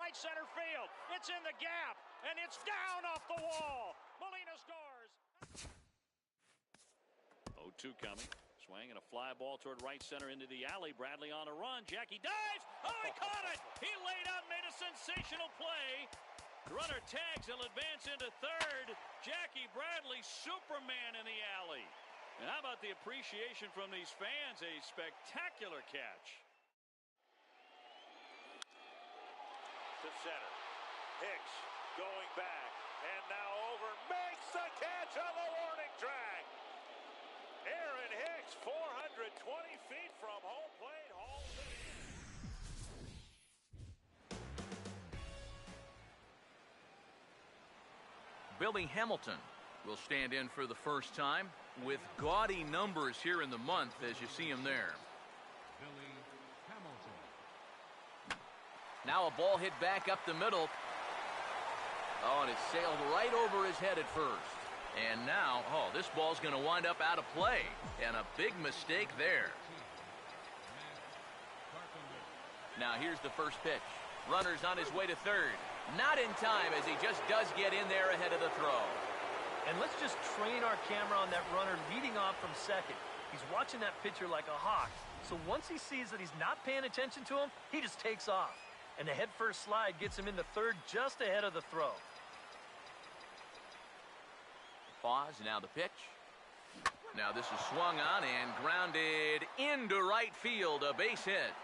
Right center field. It's in the gap, and it's down off the wall. Molina scores. 0-2 coming. Swing and a fly ball toward right center into the alley. Bradley on a run. Jackie dives. Oh, he caught it. He laid out, made a sensational play. The runner tags. He'll advance into third. Jackie Bradley, Superman in the alley. And how about the appreciation from these fans? A spectacular catch. To center. Hicks going back. And now over. Makes the catch on the warning track. Aaron Hicks, 420 feet from home plate. Billy Hamilton will stand in for the first time with gaudy numbers here in the month as you see him there. Billy Hamilton. Now a ball hit back up the middle. Oh, and it sailed right over his head at first. And now, oh, this ball's going to wind up out of play. And a big mistake there. Now here's the first pitch. Runner's on his way to third. Not in time as he just does get in there ahead of the throw. And let's just train our camera on that runner leading off from second. He's watching that pitcher like a hawk. So once he sees that he's not paying attention to him, he just takes off. And the head-first slide gets him into third just ahead of the throw. Pause, now the pitch. Now this is swung on and grounded into right field, a base hit.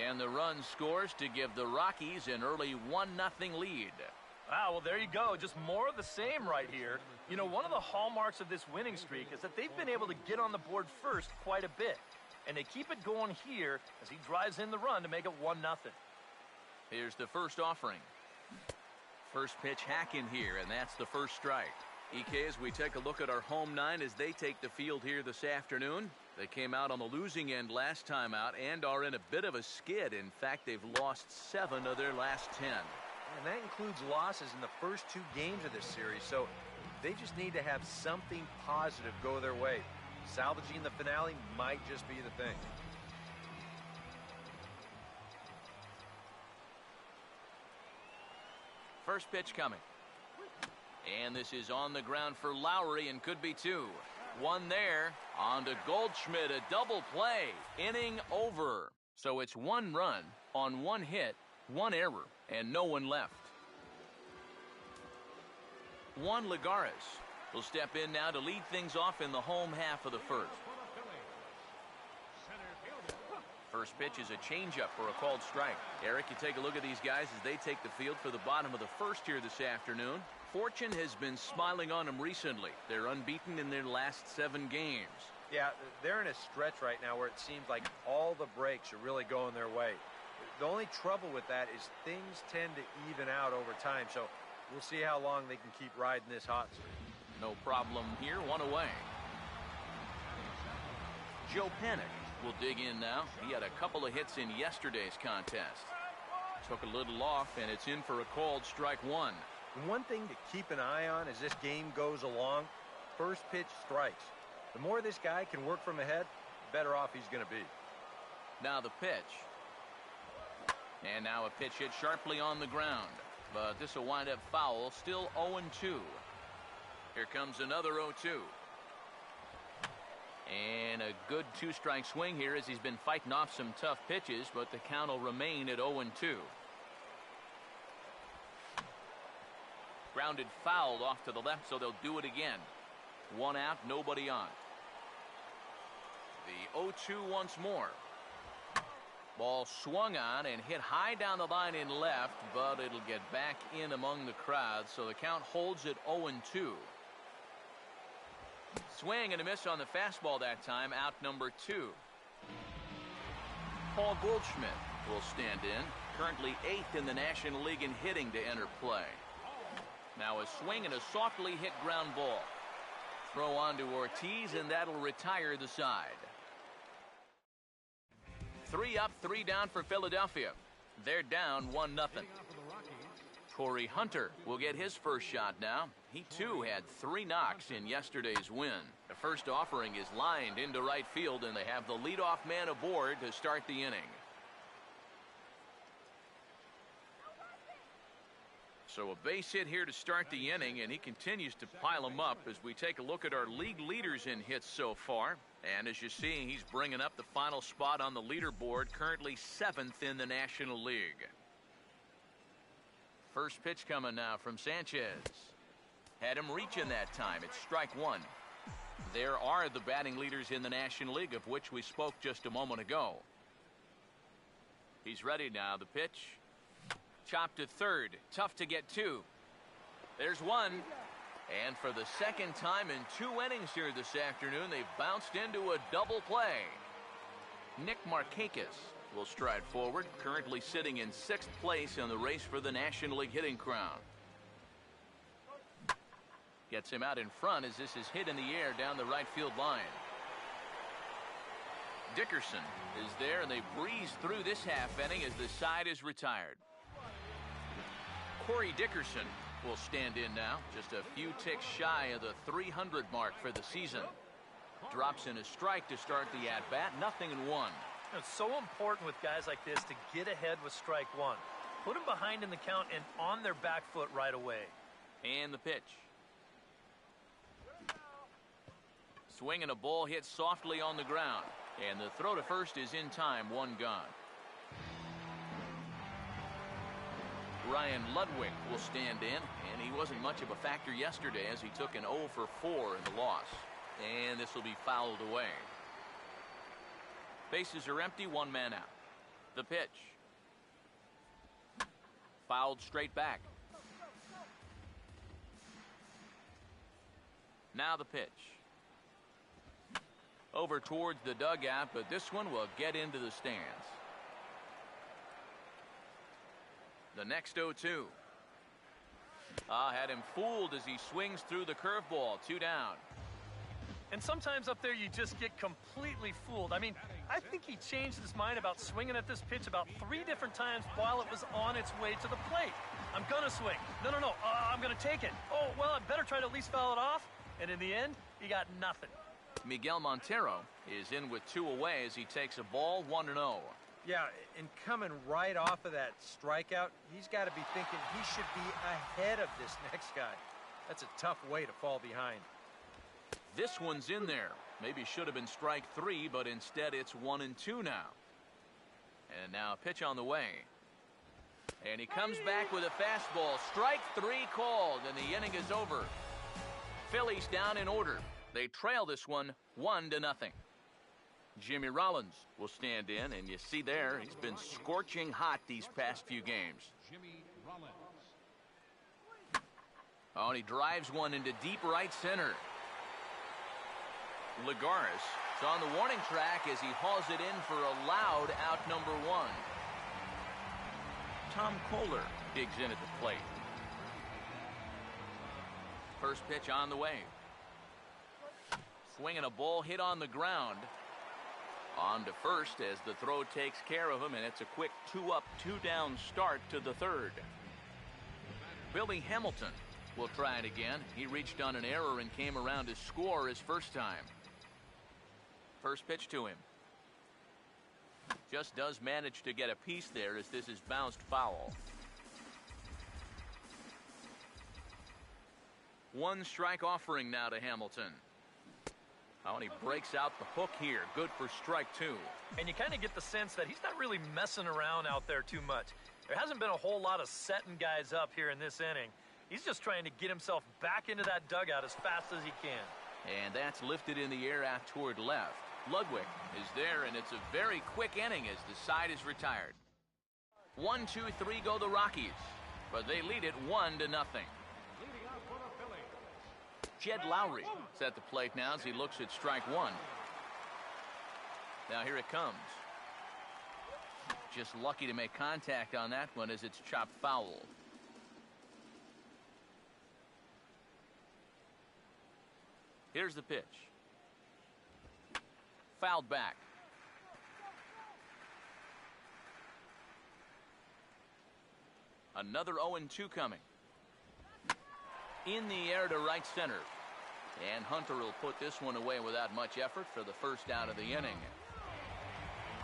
And the run scores to give the Rockies an early 1-0 lead. Wow, well, there you go. Just more of the same right here. You know, one of the hallmarks of this winning streak is that they've been able to get on the board first quite a bit. And they keep it going here as he drives in the run to make it 1-0. Here's the first offering. First pitch hack in here, and that's the first strike. EK, as we take a look at our home nine as they take the field here this afternoon. They came out on the losing end last time out and are in a bit of a skid. In fact, they've lost 7 of their last 10. And that includes losses in the first 2 games of this series, so they just need to have something positive go their way. Salvaging the finale might just be the thing. First pitch coming. And this is on the ground for Lowry and could be 2. 1 there. On to Goldschmidt, a double play. Inning over. So it's 1 run on 1 hit, 1 error, and no one left. Juan Lagares will step in now to lead things off in the home half of the first. First pitch is a changeup for a called strike. Eric, you take a look at these guys as they take the field for the bottom of the first here this afternoon. Fortune has been smiling on them recently. They're unbeaten in their last 7 games. Yeah, they're in a stretch right now where it seems like all the breaks are really going their way. The only trouble with that is things tend to even out over time, so we'll see how long they can keep riding this hot streak. No problem here, 1 away. Joe Panik will dig in now. He had a couple of hits in yesterday's contest. Took a little off, and it's in for a called strike 1. One thing to keep an eye on as this game goes along, first pitch strikes. The more this guy can work from ahead, the better off he's going to be. Now the pitch. And now a pitch hit sharply on the ground. But this will wind up foul, still 0-2. Here comes another 0-2. And a good 2-strike swing here as he's been fighting off some tough pitches, but the count will remain at 0-2. Grounded fouled off to the left, so they'll do it again. 1 out, nobody on. The 0-2 once more. Ball swung on and hit high down the line in left, but it'll get back in among the crowd, so the count holds at 0-2. Swing and a miss on the fastball that time, out number 2. Paul Goldschmidt will stand in, currently 8th in the National League in hitting to enter play. Now a swing and a softly hit ground ball. Throw on to Ortiz, and that'll retire the side. 3 up, 3 down for Philadelphia. They're down 1-0. Corey Hunter will get his first shot now. He too had 3 knocks in yesterday's win. The first offering is lined into right field, and they have the leadoff man aboard to start the inning. So a base hit here to start the inning, and he continues to pile them up as we take a look at our league leaders in hits so far. And as you see, he's bringing up the final spot on the leaderboard, currently 7th in the National League. First pitch coming now from Sanchez. Had him reaching that time. It's strike one. There are the batting leaders in the National League, of which we spoke just a moment ago. He's ready now. The pitch. Chopped to third. Tough to get to. There's one. And for the second time in 2 innings here this afternoon, they've bounced into a double play. Nick Markakis will stride forward, currently sitting in 6th place in the race for the National League hitting crown. Gets him out in front as this is hit in the air down the right field line. Dickerson is there, and they breeze through this half inning as the side is retired. Corey Dickerson will stand in now, just a few ticks shy of the 300 mark for the season. Drops in a strike to start the at-bat, 0-1. It's so important with guys like this to get ahead with strike one. Put them behind in the count and on their back foot right away. And the pitch. Swinging a ball hit softly on the ground. And the throw to first is in time, 1 gone. Ryan Ludwig will stand in, and he wasn't much of a factor yesterday as he took an 0 for 4 in the loss. And this will be fouled away. Bases are empty, 1 man out. The pitch. Fouled straight back. Now the pitch. Over towards the dugout, but this one will get into the stands. The next 0-2. Had him fooled as he swings through the curveball. 2 down. And sometimes up there you just get completely fooled. I mean, I think he changed his mind about swinging at this pitch about 3 different times while it was on its way to the plate. I'm gonna swing. No. I'm gonna take it. Oh, well, I better try to at least foul it off. And in the end, he got nothing. Miguel Montero is in with 2 away as he takes a ball, 1-0. Yeah, and coming right off of that strikeout, he's got to be thinking he should be ahead of this next guy. That's a tough way to fall behind. This one's in there. Maybe should have been strike 3, but instead it's 1-2 now. And now a pitch on the way. And he comes back with a fastball. Strike 3 called, and the inning is over. Phillies down in order. They trail this one 1-0. Jimmy Rollins will stand in, and you see there, he's been scorching hot these past few games. Jimmy Rollins. Oh, and he drives one into deep right center. Lagares is on the warning track as he hauls it in for a loud out number 1. Tom Kohler digs in at the plate. First pitch on the way. Swinging a ball hit on the ground. On to first as the throw takes care of him, and it's a quick 2-up, 2-down start to the 3rd. Billy Hamilton will try it again. He reached on an error and came around to score his first time. First pitch to him. Just does manage to get a piece there as this is bounced foul. 1 strike offering now to Hamilton. Oh, and he breaks out the hook here. Good for strike 2. And you kind of get the sense that he's not really messing around out there too much. There hasn't been a whole lot of setting guys up here in this inning. He's just trying to get himself back into that dugout as fast as he can. And that's lifted in the air out toward left. Ludwig is there, and it's a very quick inning as the side is retired. 1, 2, 3 go the Rockies, but they lead it 1-0. Jed Lowry is at the plate now as he looks at strike 1. Now here it comes. Just lucky to make contact on that one as it's chopped foul. Here's the pitch. Fouled back. Another 0-2 coming. In the air to right center. And Hunter will put this one away without much effort for the first out of the inning.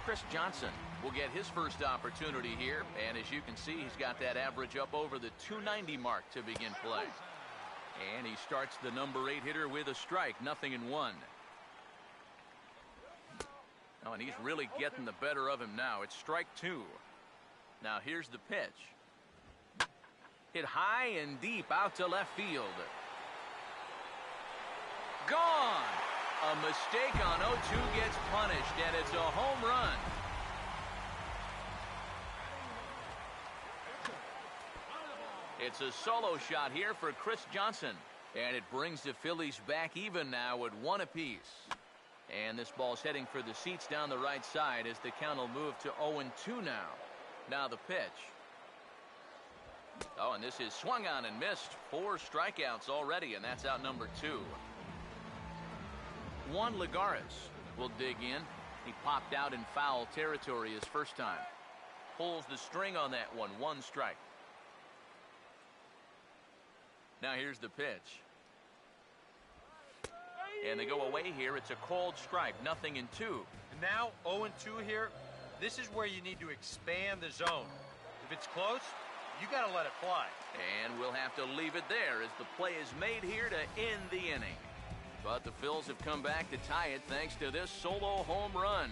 Chris Johnson will get his first opportunity here. And as you can see, he's got that average up over the 290 mark to begin play. And he starts the number 8 hitter with a strike, 0-1. Oh, and he's really getting the better of him now. It's strike 2. Now here's the pitch. Hit high and deep out to left field. Gone! A mistake on 0-2 gets punished, and it's a home run. It's a solo shot here for Chris Johnson, and it brings the Phillies back even now at 1 apiece. And this ball's heading for the seats down the right side as the count will move to 0-2 now. Now the pitch. Oh, and this is swung on and missed. 4 strikeouts already, and that's out number 2. Juan Lagares will dig in. He popped out in foul territory his first time. Pulls the string on that one. 1 strike. Now here's the pitch. And they go away here. It's a called strike. 0-2. And now 0-2 here. This is where you need to expand the zone. If it's close, you got to let it fly. And we'll have to leave it there as the play is made here to end the inning. But the Phils have come back to tie it thanks to this solo home run.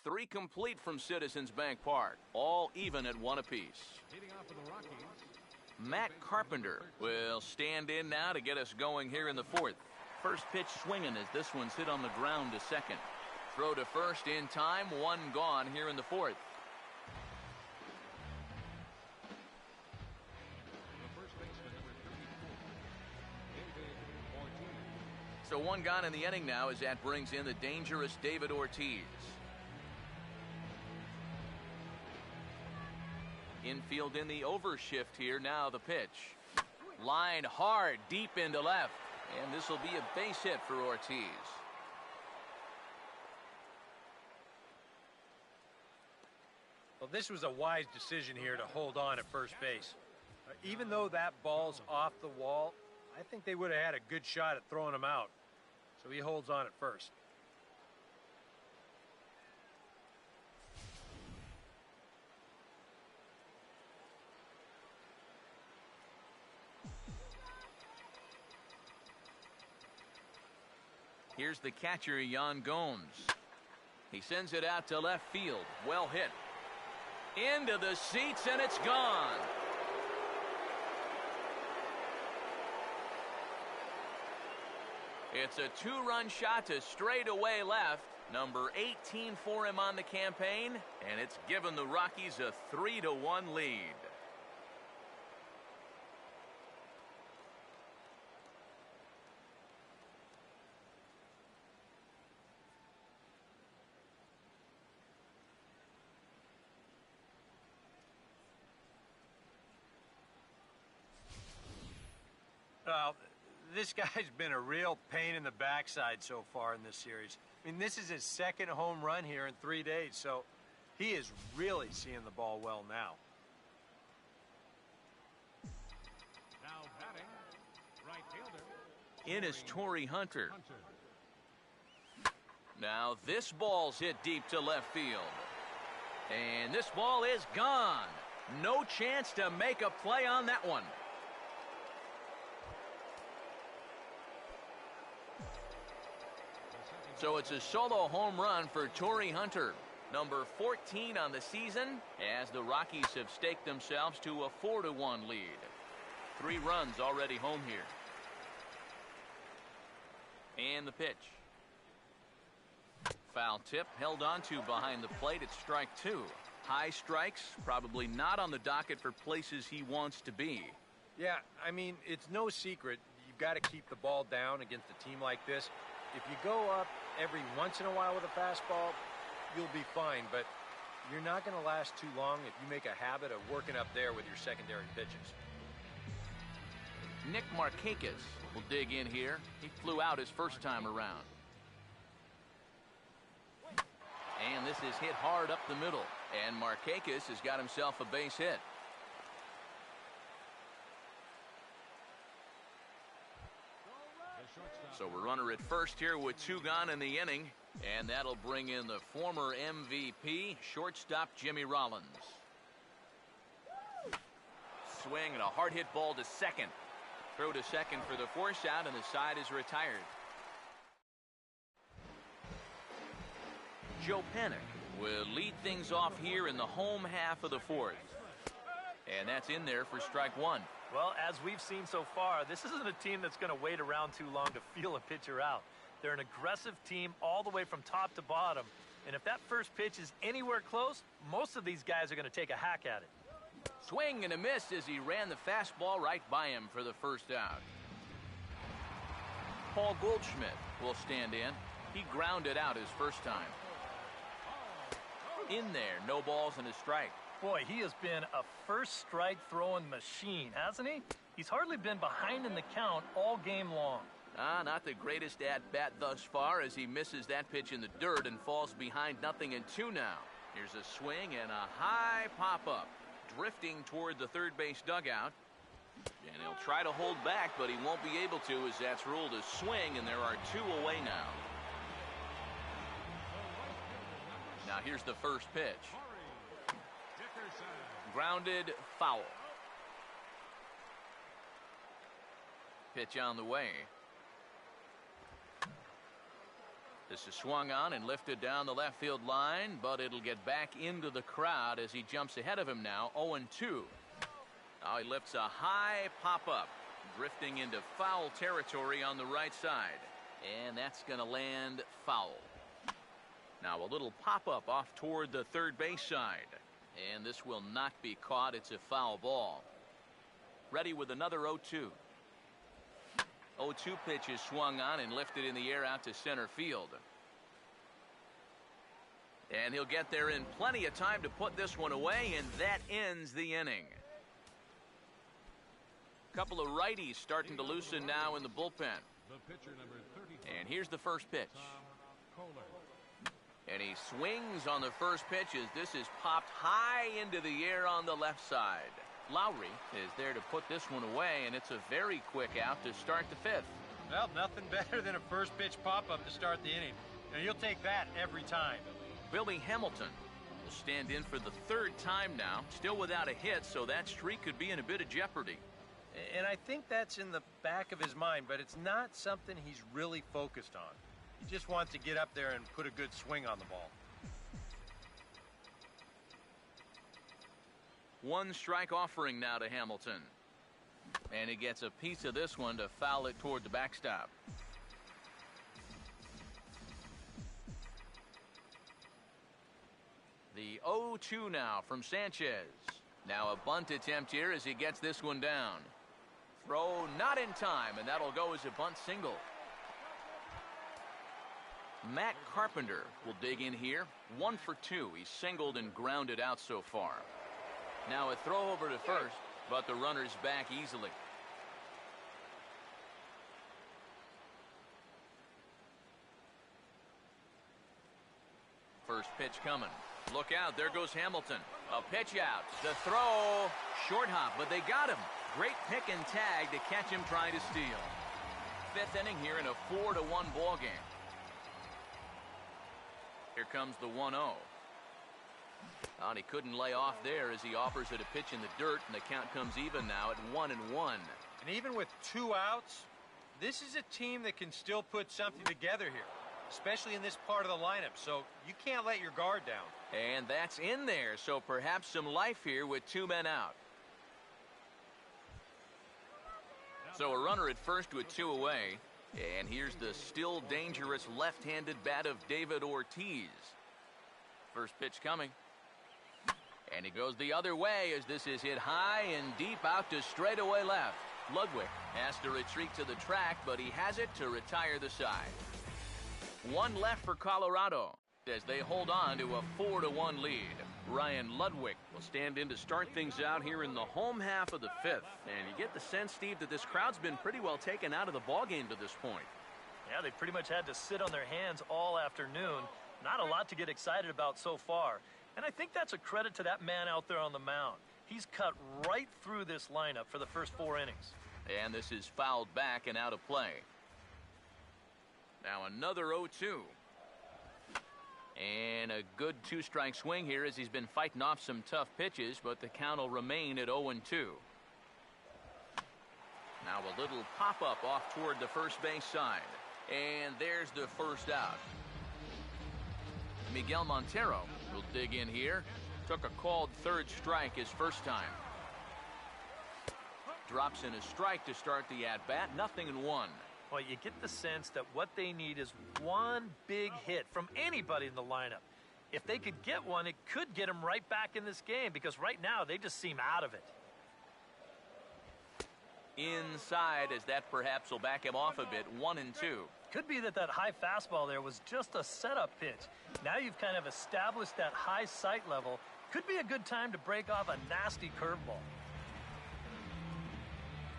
3 complete from Citizens Bank Park, all even at 1 apiece. Leading off for the Rockies. Matt Carpenter will stand in now to get us going here in the 4th. First pitch swinging as this one's hit on the ground to second. Throw to first in time, 1 gone here in the 4th. So 1 gone in the inning now as that brings in the dangerous David Ortiz. Infield in the overshift here. Now the pitch. Line hard deep into left. And this will be a base hit for Ortiz. Well, this was a wise decision here to hold on at first base. Even though that ball's off the wall, I think they would have had a good shot at throwing him out. So he holds on at first. Here's the catcher, Yan Gomes. He sends it out to left field. Well hit. Into the seats, and it's gone. It's a 2-run shot to straightaway left. Number 18 for him on the campaign, and it's given the Rockies a 3-1 lead. Well, this guy's been a real pain in the backside so far in this series. I mean, this is his 2nd home run here in 3 days, so he is really seeing the ball well now. Now batting, right fielder. In is Torrey Hunter. Now this ball's hit deep to left field. And this ball is gone. No chance to make a play on that one. So it's a solo home run for Torrey Hunter, number 14 on the season, as the Rockies have staked themselves to a 4-1 lead. 3 runs already home here. And the pitch. Foul tip held onto behind the plate at strike 2. High strikes, probably not on the docket for places he wants to be. Yeah, I mean, it's no secret. You've got to keep the ball down against a team like this. If you go up every once in a while with a fastball, you'll be fine, but you're not going to last too long if you make a habit of working up there with your secondary pitches. Nick Markakis will dig in here. He flew out his first time around. And this is hit hard up the middle, and Markakis has got himself a base hit. So we're runner at first here with 2 gone in the inning. And that'll bring in the former MVP, shortstop Jimmy Rollins. Swing and a hard hit ball to second. Throw to second for the force out, and the side is retired. Joe Panik will lead things off here in the home half of the 4th. And that's in there for strike 1. Well, as we've seen so far, this isn't a team that's going to wait around too long to feel a pitcher out. They're an aggressive team all the way from top to bottom. And if that first pitch is anywhere close, most of these guys are going to take a hack at it. Swing and a miss as he ran the fastball right by him for the first out. Paul Goldschmidt will stand in. He grounded out his first time. In there, no balls and a strike. Boy, he has been a first strike throwing machine, hasn't he? He's hardly been behind in the count all game long. Not the greatest at-bat thus far as he misses that pitch in the dirt and falls behind 0-2 now. Here's a swing and a high pop-up, drifting toward the third base dugout. And he'll try to hold back, but he won't be able to as that's ruled a swing, and there are 2 away now. Now here's the first pitch. Grounded foul. Pitch on the way. This is swung on and lifted down the left field line, but it'll get back into the crowd as he jumps ahead of him now, 0-2. Now he lifts a high pop-up, drifting into foul territory on the right side. And that's going to land foul. Now a little pop-up off toward the third base side. And this will not be caught. It's a foul ball. Ready with another 0-2. 0-2 pitch is swung on and lifted in the air out to center field. And he'll get there in plenty of time to put this one away, and that ends the inning. Couple of righties starting to loosen now in the bullpen. And here's the first pitch. And he swings on the first pitch as this is popped high into the air on the left side. Lowry is there to put this one away, and it's a very quick out to start the 5th. Well, nothing better than a first pitch pop-up to start the inning. Now, you'll take that every time. Billy Hamilton will stand in for the 3rd time now, still without a hit, so that streak could be in a bit of jeopardy. And I think that's in the back of his mind, but it's not something he's really focused on. He just wants to get up there and put a good swing on the ball. 1 strike offering now to Hamilton. And he gets a piece of this one to foul it toward the backstop. The 0-2 now from Sanchez. Now a bunt attempt here as he gets this one down. Throw not in time, and that'll go as a bunt single. Matt Carpenter will dig in here. 1 for 2. He's singled and grounded out so far. Now a throw over to first, but the runner's back easily. First pitch coming. Look out, there goes Hamilton. A pitch out. The throw, short hop, but they got him. Great pick and tag to catch him trying to steal. 5th inning here in a 4-1 ball game. Here comes the 1-0. And he couldn't lay off there as he offers it a pitch in the dirt, and the count comes even now at 1-1. And even with 2 outs, this is a team that can still put something together here, especially in this part of the lineup, so you can't let your guard down. And that's in there, so perhaps some life here with 2 men out. So a runner at first with 2 away. And here's the still dangerous left-handed bat of David Ortiz. First pitch coming. And he goes the other way as this is hit high and deep out to straightaway left. Ludwig has to retreat to the track, but he has it to retire the side. 1 left for Colorado as they hold on to a 4-1 lead. Ryan Ludwig will stand in to start things out here in the home half of the 5th. And you get the sense, Steve, that this crowd's been pretty well taken out of the ballgame to this point. Yeah, they pretty much had to sit on their hands all afternoon. Not a lot to get excited about so far. And I think that's a credit to that man out there on the mound. He's cut right through this lineup for the first 4 innings. And this is fouled back and out of play. Now another 0-2. And a good two-strike swing here as he's been fighting off some tough pitches, but the count will remain at 0-2. Now a little pop-up off toward the first base side. And there's the first out. Miguel Montero will dig in here. Took a called third strike his first time. Drops in a strike to start the at-bat. 0-1. Well, you get the sense that what they need is one big hit from anybody in the lineup. If they could get one, it could get them right back in this game because right now they just seem out of it. Inside, as that perhaps will back him off a bit. 1-2. Could be that high fastball there was just a setup pitch. Now you've kind of established that high sight level. Could be a good time to break off a nasty curveball.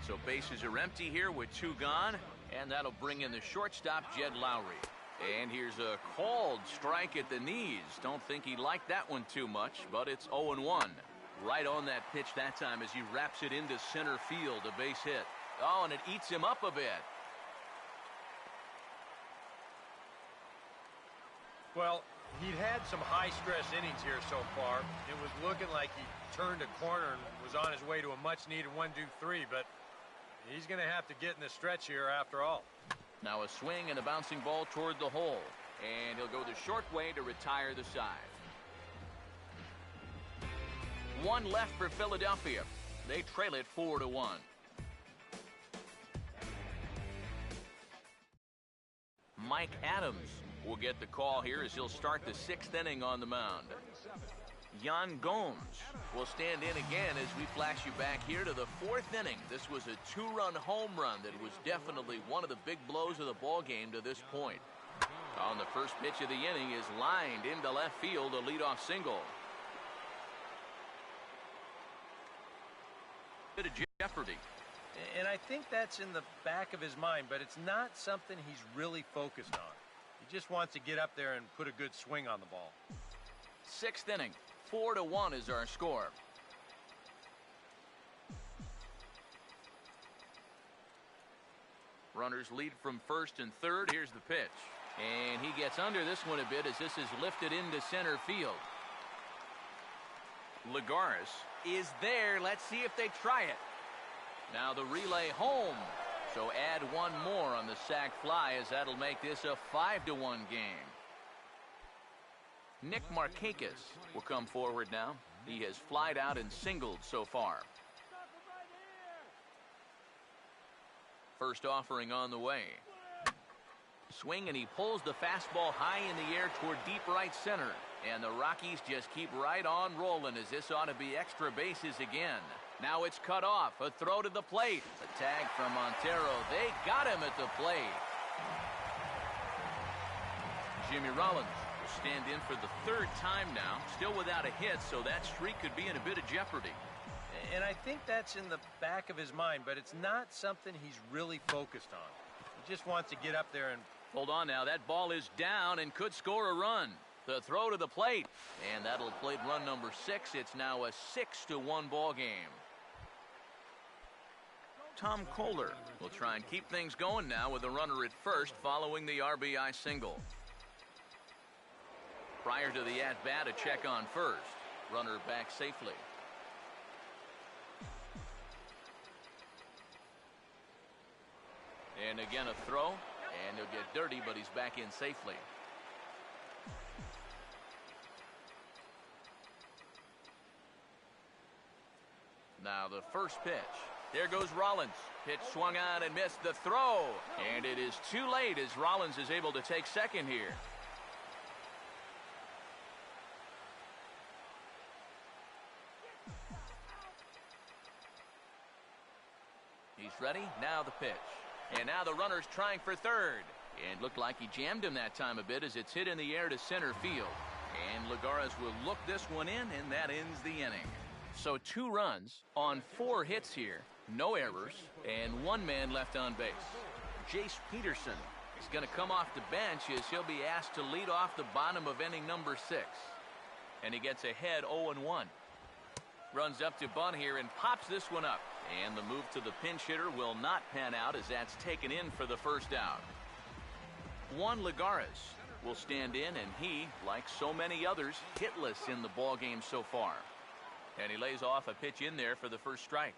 So bases are empty here with 2 gone, and that'll bring in the shortstop, Jed Lowry. And here's a called strike at the knees. Don't think he liked that one too much, but it's 0-1. Right on that pitch that time as he wraps it into center field, a base hit. Oh, and it eats him up a bit. Well, he'd had some high-stress innings here so far. It was looking like he turned a corner and was on his way to a much-needed 1-2-3, but he's going to have to get in the stretch here after all. Now a swing and a bouncing ball toward the hole. And he'll go the short way to retire the side. 1 left for Philadelphia. They trail it 4-1. Mike Adams will get the call here as he'll start the 6th inning on the mound. Yan Gomes will stand in again as we flash you back here to the 4th inning. This was a 2-run home run that was definitely one of the big blows of the ball game to this point. On the first pitch of the inning is lined into left field, a leadoff single. Bit of jeopardy. And I think that's in the back of his mind, but it's not something he's really focused on. He just wants to get up there and put a good swing on the ball. 6th inning. 4-1 is our score. Runners lead from first and third. Here's the pitch. And he gets under this one a bit as this is lifted into center field. Lagares is there. Let's see if they try it. Now the relay home. So add 1 more on the sac fly as that'll make this a 5-1 game. Nick Markakis will come forward now. He has flied out and singled so far. First offering on the way. Swing, and he pulls the fastball high in the air toward deep right center. And the Rockies just keep right on rolling as this ought to be extra bases again. Now it's cut off. A throw to the plate. A tag from Montero. They got him at the plate. Jimmy Rollins will stand in for the 3rd time now. Still without a hit, so that streak could be in a bit of jeopardy. And I think that's in the back of his mind, but it's not something he's really focused on. He just wants to get up there and... Hold on now. That ball is down and could score a run. The throw to the plate. And that'll plate run number 6. It's now a 6-1 ball game. Tom Kohler will try and keep things going now with a runner at first following the RBI single. Prior to the at-bat, a check on first. Runner back safely. And again a throw, and he'll get dirty, but he's back in safely. Now the first pitch. There goes Rollins. Pitch swung on and missed the throw. And it is too late as Rollins is able to take second here. He's ready. Now the pitch. And now the runner's trying for third. And looked like he jammed him that time a bit as it's hit in the air to center field. And Lagares will look this one in, and that ends the inning. So 2 runs on 4 hits here. No errors, and 1 man left on base. Jace Peterson is going to come off the bench as he'll be asked to lead off the bottom of inning number 6. And he gets ahead 0-1. Runs up to bunt here and pops this one up. And the move to the pinch hitter will not pan out as that's taken in for the first out. Juan Lagares will stand in, and he, like so many others, hitless in the ball game so far. And he lays off a pitch in there for the first strike.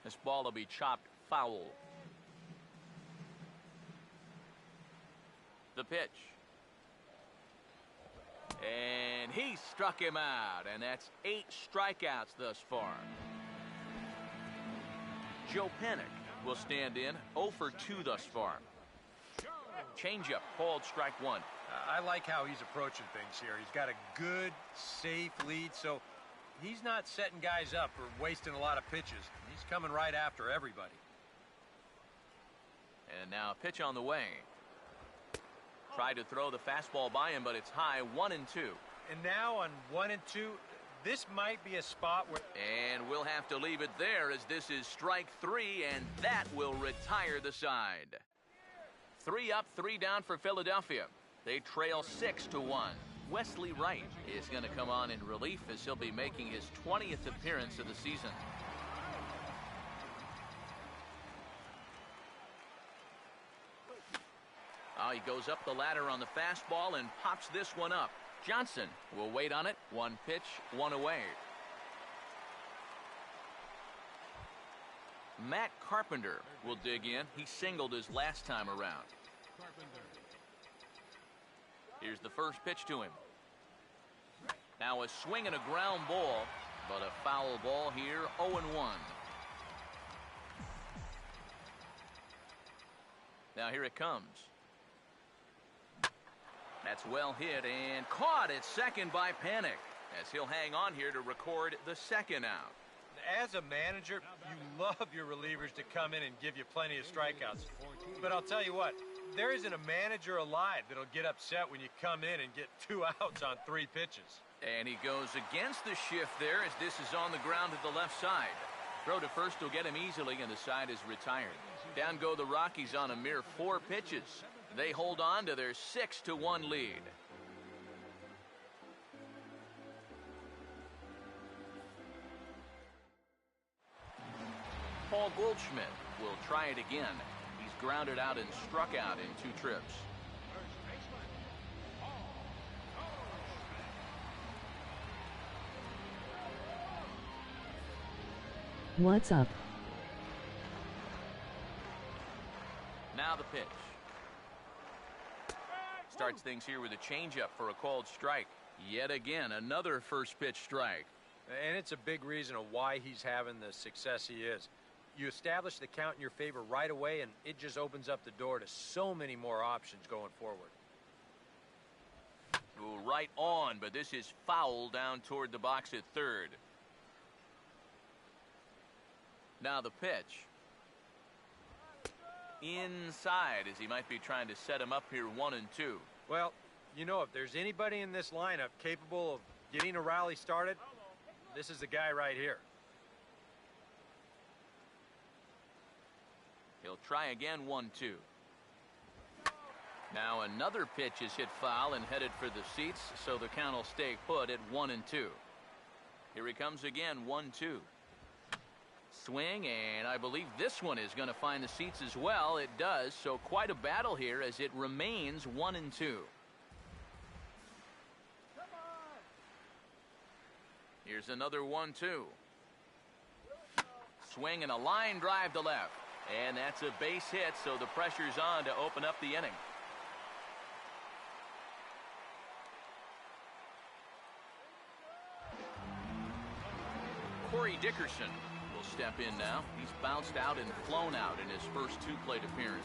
This ball will be chopped foul. The pitch. And he struck him out, and that's 8 strikeouts thus far. Joe Panik will stand in, 0 for 2 thus far. Changeup called strike 1. I like how he's approaching things here. He's got a good, safe lead, so he's not setting guys up or wasting a lot of pitches. He's coming right after everybody. And now a pitch on the way. Tried to throw the fastball by him, but it's high, 1-2. And now on 1-2, this might be a spot where... And we'll have to leave it there, as this is strike 3, and that will retire the side. 3 up, 3 down for Philadelphia. They trail 6-1. Wesley Wright is going to come on in relief, as he'll be making his 20th appearance of the season. Oh, he goes up the ladder on the fastball and pops this one up. Johnson will wait on it. 1 pitch, 1 away. Matt Carpenter will dig in. He singled his last time around. Here's the first pitch to him. Now a swing and a ground ball, but a foul ball here, 0-1. Now here it comes. That's well hit and caught at second by Panik, as he'll hang on here to record the second out. As a manager, you love your relievers to come in and give you plenty of strikeouts. But I'll tell you what, there isn't a manager alive that'll get upset when you come in and get 2 outs on 3 pitches. And he goes against the shift there, as this is on the ground to the left side. Throw to first will get him easily, and the side is retired. Down go the Rockies on a mere 4 pitches. They hold on to their 6-1 lead. Paul Goldschmidt will try it again. He's grounded out and struck out in 2 trips. What's up? Now the pitch. Starts things here with a changeup for a called strike. Yet again, another first pitch strike. And it's a big reason of why he's having the success he is. You establish the count in your favor right away, and it just opens up the door to so many more options going forward. Ooh, right on, but this is foul down toward the box at third. Now the pitch. Inside, as he might be trying to set him up here 1-2. Well, you know, if there's anybody in this lineup capable of getting a rally started, this is the guy right here. He'll try again, 1-2. Now another pitch is hit foul and headed for the seats, so the count will stay put at 1-2. Here he comes again, 1-2. Swing, and I believe this one is going to find the seats as well. It does, so quite a battle here as it remains 1-2. Here's another 1-2. Swing and a line drive to left. And that's a base hit, so the pressure's on to open up the inning. Corey Dickerson will step in now. He's bounced out and flown out in his first 2 plate appearances.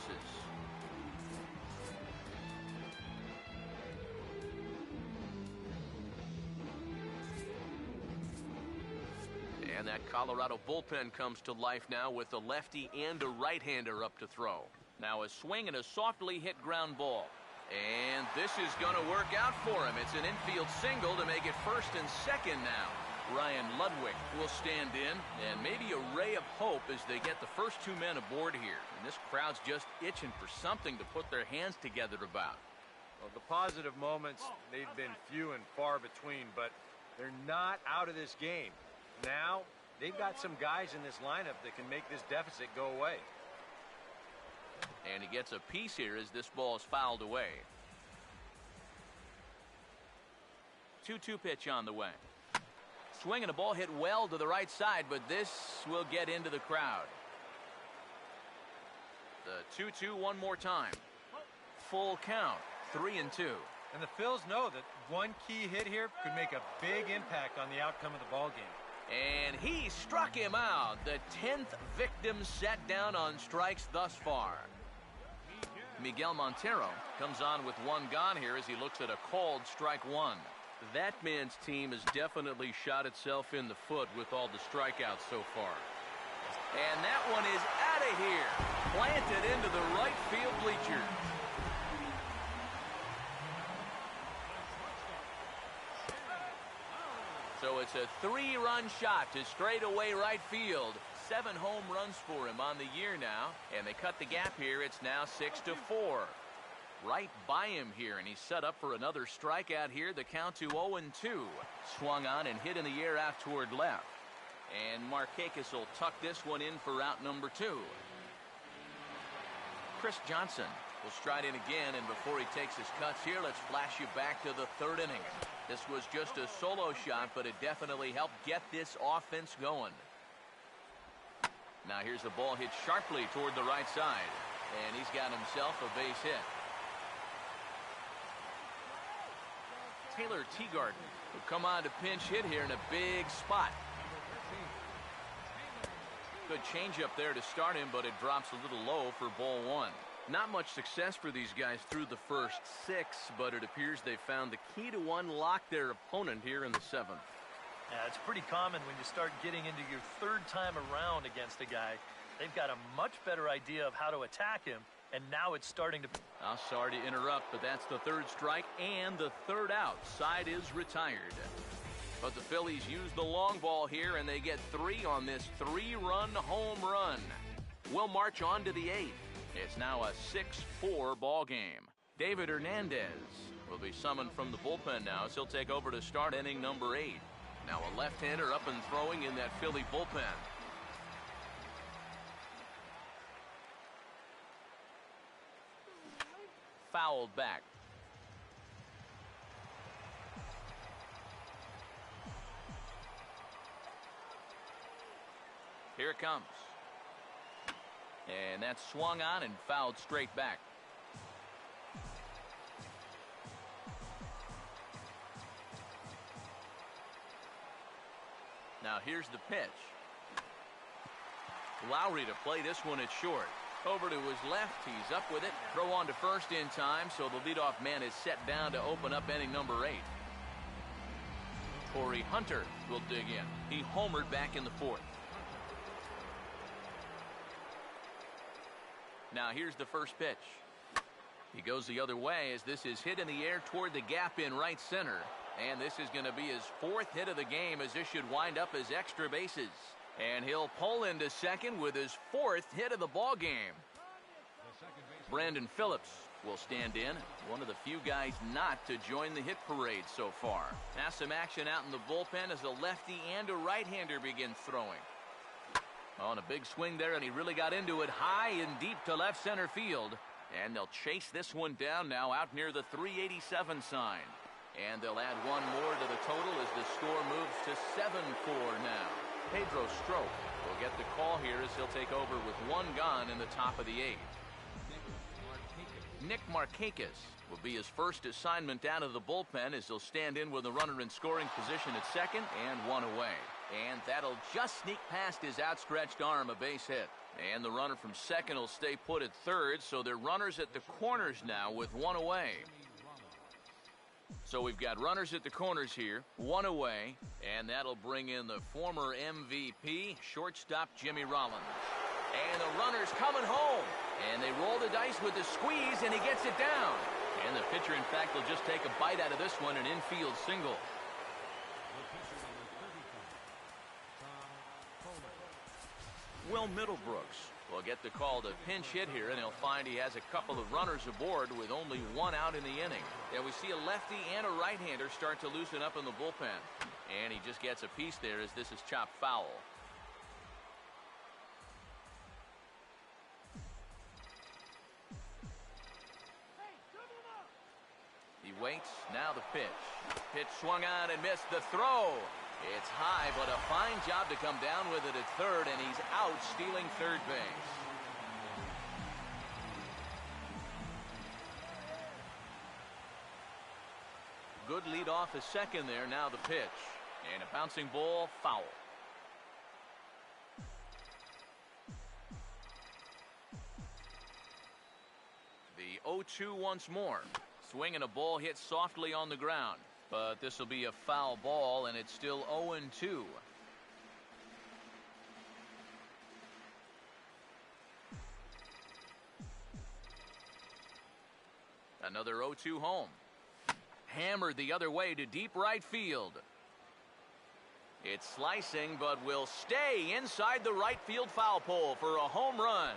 And that Colorado bullpen comes to life now with a lefty and a right-hander up to throw. Now a swing and a softly hit ground ball. And this is going to work out for him. It's an infield single to make it first and second now. Ryan Ludwig will stand in, and maybe a ray of hope as they get the first 2 men aboard here. And this crowd's just itching for something to put their hands together about. Well, the positive moments, they've been few and far between, but they're not out of this game. Now, they've got some guys in this lineup that can make this deficit go away. And he gets a piece here as this ball is fouled away. 2-2 pitch on the way. Swing and a ball hit well to the right side, but this will get into the crowd. The 2-2 one more time. Full count, 3-2. And the Phils know that one key hit here could make a big impact on the outcome of the ball game. And he struck him out. The 10th victim set down on strikes thus far. Miguel Montero comes on with one gone here as he looks at a called strike one. That man's team has definitely shot itself in the foot with all the strikeouts so far. And that one is out of here. Planted into the right field bleachers. So it's a 3-run shot to straightaway right field. 7 home runs for him on the year now. And they cut the gap here. It's now 6-4. Right by him here, and he's set up for another strikeout here. The count to 0-2. Swung on and hit in the air out toward left. And Markakis will tuck this one in for out number 2. Chris Johnson will stride in again, and before he takes his cuts here, let's flash you back to the 3rd inning. This was just a solo shot, but it definitely helped get this offense going. Now here's the ball hit sharply toward the right side, and he's got himself a base hit. Taylor Teagarden will come on to pinch hit here in a big spot. Good changeup there to start him, but it drops a little low for ball 1. Not much success for these guys through the first 6, but it appears they found the key to unlock their opponent here in the 7th. Yeah, it's pretty common when you start getting into your 3rd time around against a guy. They've got a much better idea of how to attack him, and now it's starting to... I'm sorry to interrupt, but that's the 3rd strike and the 3rd out. Side is retired. But the Phillies use the long ball here, and they get 3 on this 3-run home run. We'll march on to the 8th. It's now a 6-4 ball game. David Hernandez will be summoned from the bullpen now as he'll take over to start inning number 8. Now a left-hander up and throwing in that Philly bullpen. Fouled back. Here it comes. And that's swung on and fouled straight back. Now here's the pitch. Lowry to play this one at short. Over to his left, he's up with it. Throw on to first in time, so the leadoff man is set down to open up inning number 8. Torrey Hunter will dig in. He homered back in the 4th. Now here's the first pitch. He goes the other way as this is hit in the air toward the gap in right center. And this is going to be his 4th hit of the game, as this should wind up as extra bases. And he'll pull into second with his 4th hit of the ball game. Brandon Phillips will stand in, one of the few guys not to join the hit parade so far. Now some action out in the bullpen as a lefty and a right-hander begin throwing. On a big swing there, and he really got into it high and deep to left center field. And they'll chase this one down now out near the 387 sign. And they'll add one more to the total as the score moves to 7-4 now. Pedro Strop will get the call here as he'll take over with one gone in the top of the 8th. Nick Markakis will be his first assignment out of the bullpen as he'll stand in with a runner in scoring position at second and one away. And that'll just sneak past his outstretched arm, a base hit. And the runner from second will stay put at third, so they're runners at the corners now with one away. So we've got runners at the corners here, one away, and that'll bring in the former MVP, shortstop Jimmy Rollins. And the runner's coming home, and they roll the dice with the squeeze, and he gets it down. And the pitcher, in fact, will just take a bite out of this one, an infield single. Will Middlebrooks will get the call to pinch hit here, and he'll find he has a couple of runners aboard with only one out in the inning. And we see a lefty and a right-hander start to loosen up in the bullpen. And he just gets a piece there as this is chopped foul. waits. Now the pitch. Pitch swung on and missed. The throw. It's high, but a fine job to come down with it at third, and he's out stealing third base. Good lead off his second there. Now the pitch. And a bouncing ball, foul. The 0-2 once more. Swing and a ball hit softly on the ground. But this will be a foul ball, and it's still 0-2. Another 0-2 home. Hammered the other way to deep right field. It's slicing, but will stay inside the right field foul pole for a home run.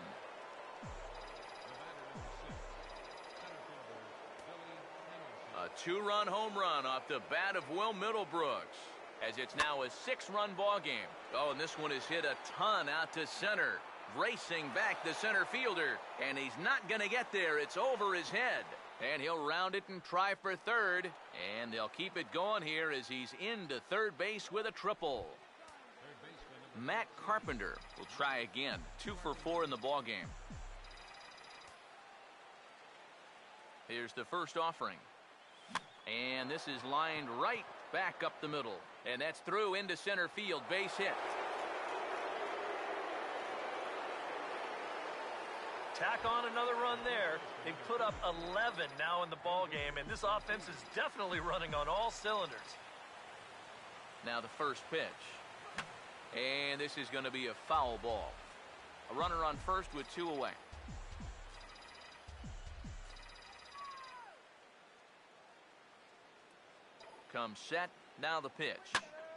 A two-run home run off the bat of Will Middlebrooks, as it's now a 6-run ball game. Oh, and this one is hit a ton out to center. Racing back the center fielder, and he's not going to get there. It's over his head. And he'll round it and try for third. And they'll keep it going here as he's into third base with a triple. Matt Carpenter will try again. 2 for 4 in the ball game. Here's the first offering. And this is lined right back up the middle. And that's through into center field. Base hit. Tack on another run there. They've put up 11 now in the ball game, and this offense is definitely running on all cylinders. Now the first pitch. And this is going to be a foul ball. A runner on first with 2 away. Comes set. Now the pitch.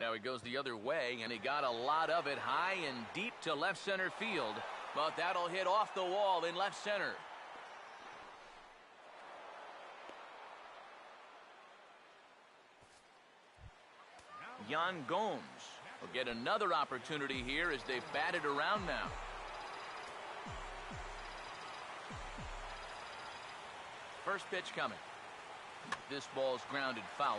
Now he goes the other way, and he got a lot of it high and deep to left center field. But that'll hit off the wall in left center. Yan Gomes will get another opportunity here as they've batted around now. First pitch coming. This ball's grounded foul.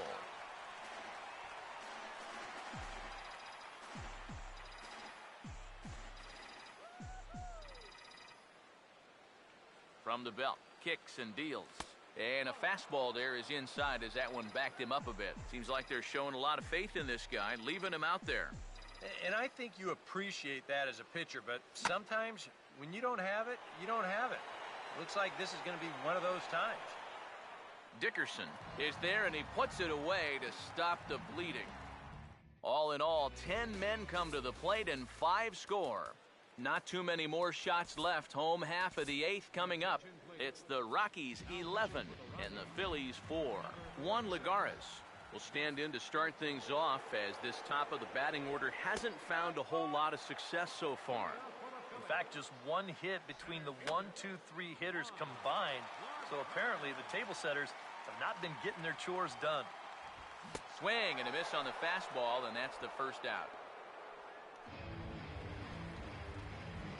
From the belt, kicks and deals. And a fastball there is inside as that one backed him up a bit. Seems like they're showing a lot of faith in this guy, leaving him out there. And I think you appreciate that as a pitcher, but sometimes when you don't have it, you don't have it. Looks like this is going to be one of those times. Dickerson is there, and he puts it away to stop the bleeding. All in all, 10 men come to the plate and 5 score. Not too many more shots left. Home half of the 8th coming up. It's the Rockies 11 and the Phillies 4. Juan Lagares will stand in to start things off, as this top of the batting order hasn't found a whole lot of success so far. In fact, just 1 hit between the 1, 2, 3 hitters combined. So apparently the table setters have not been getting their chores done. Swing and a miss on the fastball, and that's the first out.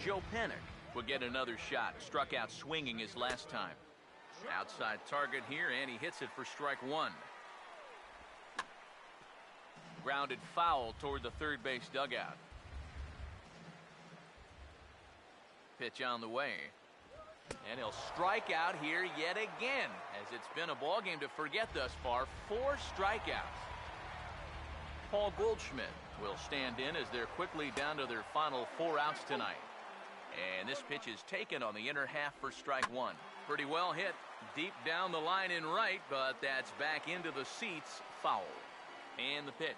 Joe Pennick will get another shot. Struck out swinging his last time. Outside target here, and he hits it for strike 1. Grounded foul toward the third base dugout. Pitch on the way. And he'll strike out here yet again, as it's been a ball game to forget thus far. 4 strikeouts. Paul Goldschmidt will stand in as they're quickly down to their final 4 outs tonight. And this pitch is taken on the inner half for strike 1. Pretty well hit deep down the line in right, but that's back into the seats. Foul. And the pitch.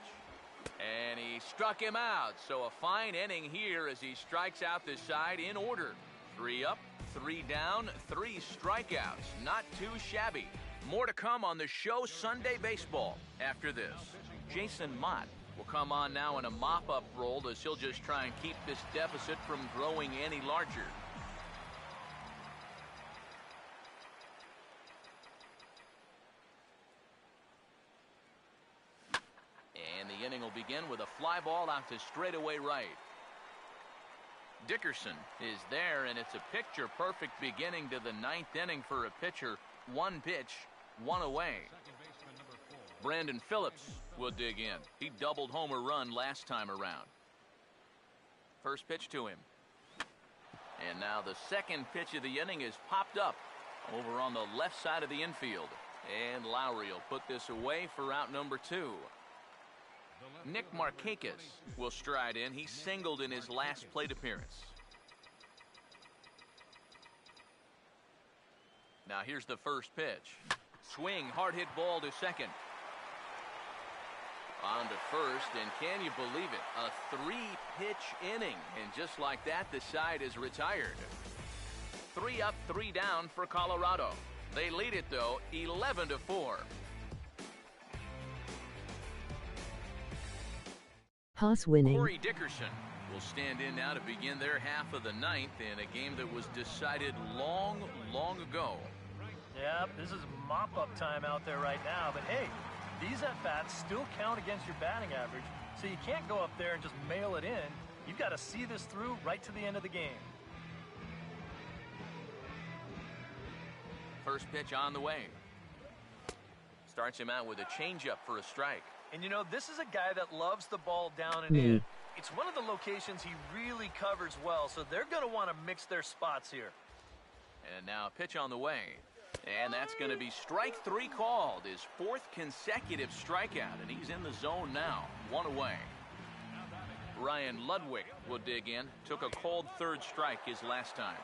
And he struck him out. So a fine inning here as he strikes out this side in order. 3 up, 3 down, 3 strikeouts. Not too shabby. More to come on the show Sunday Baseball after this. Jason Mott will come on now in a mop-up role as he'll just try and keep this deficit from growing any larger. And the inning will begin with a fly ball out to straightaway right. Dickerson is there, and it's a picture-perfect beginning to the 9th inning for a pitcher. 1 pitch, 1 away. Brandon Phillips will dig in. He doubled homer run last time around. First pitch to him. And now the second pitch of the inning is popped up over on the left side of the infield. And Lowry will put this away for out number 2. Nick Markakis will stride in. He singled in his last plate appearance. Now here's the first pitch. Swing, hard hit ball to second. On to first, and can you believe it? A 3-pitch inning, and just like that, the side is retired. 3 up, 3 down for Colorado. They lead it, though, 11-4. Haas winning. Corey Dickerson will stand in now to begin their half of the ninth in a game that was decided long, long ago. Yeah, this is mop-up time out there right now, but hey, these at-bats still count against your batting average, so you can't go up there and just mail it in. You've got to see this through right to the end of the game. First pitch on the way. Starts him out with a changeup for a strike. And you know, this is a guy that loves the ball down and in. It's one of the locations he really covers well, so they're going to want to mix their spots here. And now a pitch on the way. And that's going to be strike 3 called, his 4th consecutive strikeout, and he's in the zone now, 1 away. Ryan Ludwig will dig in. Took a called 3rd strike his last time.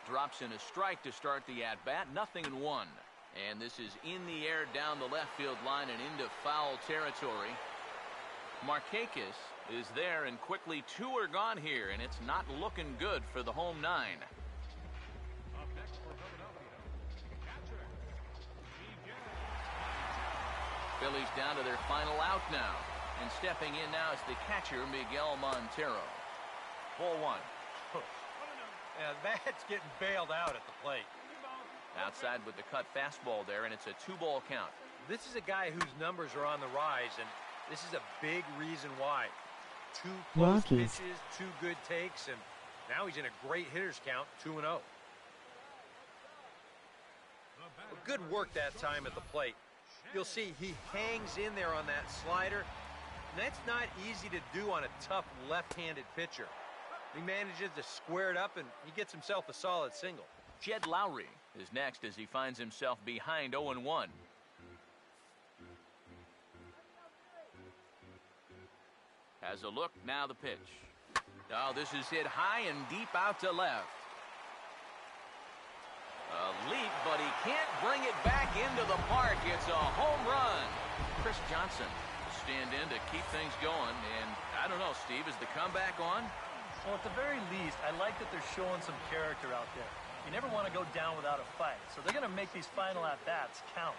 Drops in a strike to start the at-bat, 0-1. And this is in the air down the left field line and into foul territory. Markakis is there, and quickly 2 are gone here, and it's not looking good for the home 9. Phillies down to their final out now. And stepping in now is the catcher, Miguel Montero. Ball 1. Yeah, that's getting bailed out at the plate. Outside with the cut fastball there, and it's a 2-ball count. This is a guy whose numbers are on the rise, and this is a big reason why. 2 close Rockies. pitches, 2 good takes, and now he's in a great hitter's count, 2-0. Good work that time at the plate. You'll see he hangs in there on that slider. That's not easy to do on a tough left-handed pitcher. He manages to square it up, and he gets himself a solid single. Jed Lowry is next as he finds himself behind 0-1. Has a look, now the pitch. Oh, this is hit high and deep out to left. A leap, but he can't bring it back into the park. It's a home run. Chris Johnson will stand in to keep things going. And I don't know, Steve, is the comeback on? Well, at the very least, I like that they're showing some character out there. You never want to go down without a fight, so they're going to make these final at-bats count.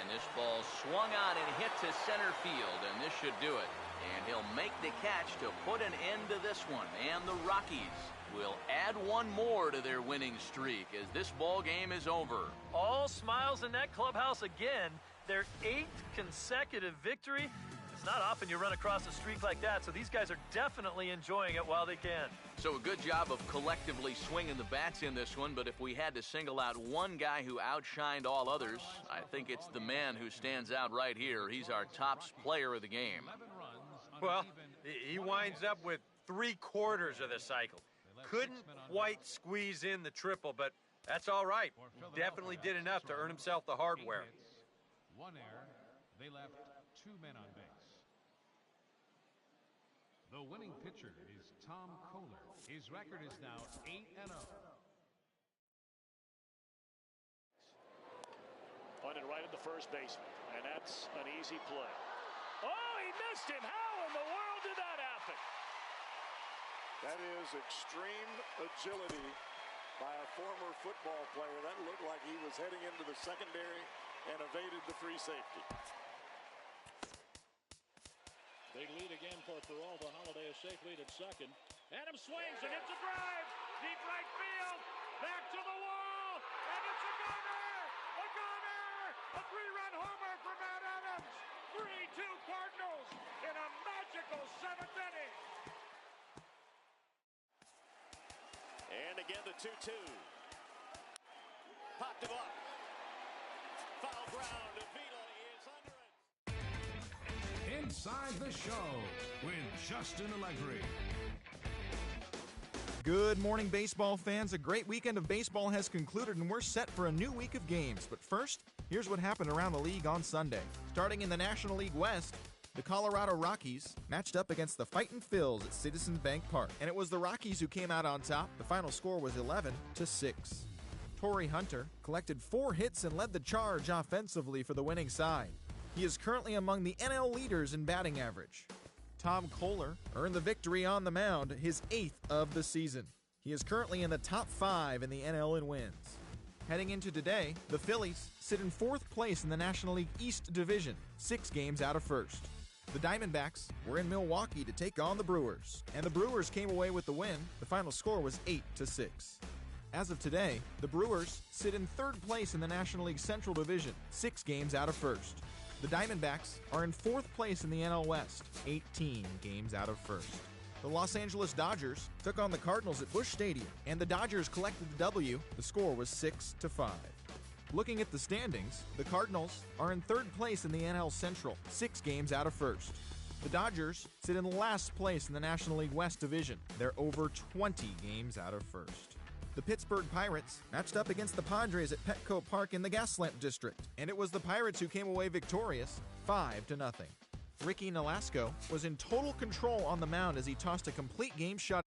And this ball swung on and hit to center field, and this should do it. And he'll make the catch to put an end to this one. And the Rockies will add 1 more to their winning streak as this ball game is over. All smiles in that clubhouse again. Their 8th consecutive victory. It's not often you run across a streak like that, so these guys are definitely enjoying it while they can. So a good job of collectively swinging the bats in this one, but if we had to single out one guy who outshined all others, I think it's the man who stands out right here. He's our top player of the game. Well, he winds up with 3/4 of the cycle. Couldn't quite squeeze in the triple, but that's all right. He definitely did enough to earn himself the hardware. 1 error. They left 2 men on base. The winning pitcher is Tom Kohler. His record is now 8-0. Pointed right at the first baseman, and that's an easy play. Oh, he missed him. How in the world did that happen? That is extreme agility by a former football player. That looked like he was heading into the secondary and evaded the free safety. Big lead again for Peralta. Holiday a safe lead at second. Adams swings and hits a drive. Deep right field. Back to the wall. And it's a gunner. A gunner. A 3-run homer for Matt Adams. 3-2 Cardinals in a magical 7th inning. And again the 2-2. Popped him up. Foul ground. Avila is under it. Inside the Show with Justin Allegri. Good morning, baseball fans. A great weekend of baseball has concluded, and we're set for a new week of games. But first, here's what happened around the league on Sunday. Starting in the National League West, the Colorado Rockies matched up against the Fightin' Phils at Citizens Bank Park, and it was the Rockies who came out on top. The final score was 11-6. Torrey Hunter collected 4 hits and led the charge offensively for the winning side. He is currently among the NL leaders in batting average. Tom Kohler earned the victory on the mound, his 8th of the season. He is currently in the top 5 in the NL in wins. Heading into today, the Phillies sit in 4th place in the National League East Division, 6 games out of first. The Diamondbacks were in Milwaukee to take on the Brewers, and the Brewers came away with the win. The final score was 8-6. As of today, the Brewers sit in 3rd place in the National League Central Division, 6 games out of first. The Diamondbacks are in 4th place in the NL West, 18 games out of first. The Los Angeles Dodgers took on the Cardinals at Busch Stadium, and the Dodgers collected the W. The score was 6-5. Looking at the standings, the Cardinals are in 3rd place in the NL Central, 6 games out of first. The Dodgers sit in last place in the National League West Division. They're over 20 games out of first. The Pittsburgh Pirates matched up against the Padres at Petco Park in the Gaslamp District, and it was the Pirates who came away victorious, 5-0. Ricky Nolasco was in total control on the mound as he tossed a complete game shot